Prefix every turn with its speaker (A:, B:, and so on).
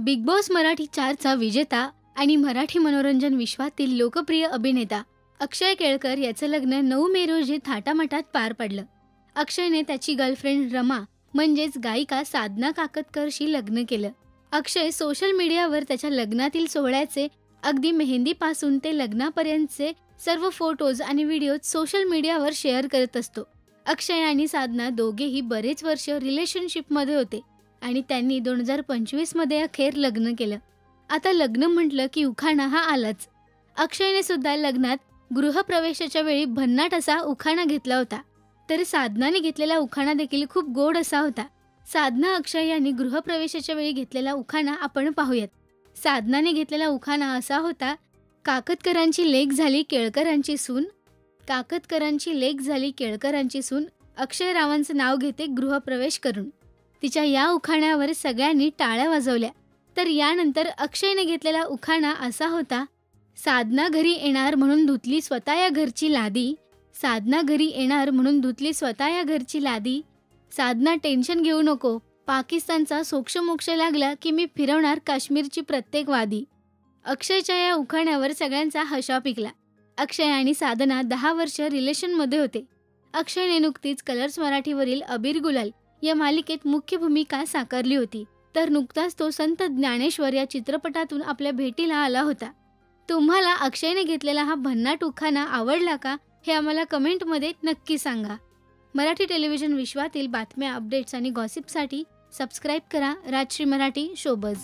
A: Big boss Marathi 4चा विजेता आणि मराठी मनोरंजन विश्वातील लोकप्रिय अभिनेता अक्षय केळकर याचं लग्न 9 मे रोजी थाटामाटात पार पडलं. अक्षयने त्याची गर्लफ्रेंड रमा म्हणजेच गायिका साधना काकतकरशी लग्न केलं. अक्षय सोशल मीडियावर त्याच्या लग्नातील सोहळ्याचे अगदी मेहंदीपासून ते लग्नापर्यंतचे सर्व फोटोज आणि व्हिडिओज सोशल मीडियावर शेअर करत असतो. अक्षय आणि साधना दोघेही बरेच वर्ष रिलेशनशिपमध्ये होते आणि त्यांनी 2025 मध्ये अखेर लग्न केलं. आता लग्न म्हटलं की उखाणा हा आलाच. अक्षयने सुद्धा लग्नात गृहप्रवेशाच्या वेळी भन्नाट असा उखाणा घेतला होता. तर साधनाने घेतलेला उखाणा देखील खूप गोड असा होता. साधना अक्षय यांनी गृहप्रवेशाच्या वेळी घेतलेला उखाणा आपण पाहूयात. साधनाने घेतलेला उखाणा असा होता, काकतकरांची लेक झाली केळकरांची सून, काकतकरांची लेक झाली केळकरांची सून, अक्षय रावांचं नाव घेते गृहप्रवेश करून. तिच्या या उखाण्यावर सगळ्यांनी टाळ्या वाजवल्या. तर यानंतर अक्षयने घेतलेला उखाणा असा होता, साधना घरी येणार म्हणून धुतली स्वतः या घरची लादी, साधना घरी येणार म्हणून धुतली स्वतः या घरची लादी, साधना टेन्शन घेऊ नको, पाकिस्तानचा सोक्षमोक्ष लागला की मी फिरवणार काश्मीरची प्रत्येक वादी. अक्षयच्या या उखाण्यावर सगळ्यांचा हशा पिकला. अक्षय आणि साधना 10 वर्ष रिलेशनमध्ये होते. अक्षयने नुकतीच कलर्स मराठीवरील अबीर गुलाल या मालिकेत मुख्य भूमिका साकारली होती. तर नुकताच तो संत ज्ञानेश्वर या चित्रपटातून आपल्या भेटीला आला होता. तुम्हाला अक्षयने घेतलेला हा भन्नाट उखाणा आवडला का हे आम्हाला कमेंटमध्ये नक्की सांगा. मराठी टेलिव्हिजन विश्वातील बातम्या, अपडेट्स आणि गॉसिपसाठी सबस्क्राईब करा राजश्री मराठी शोबज.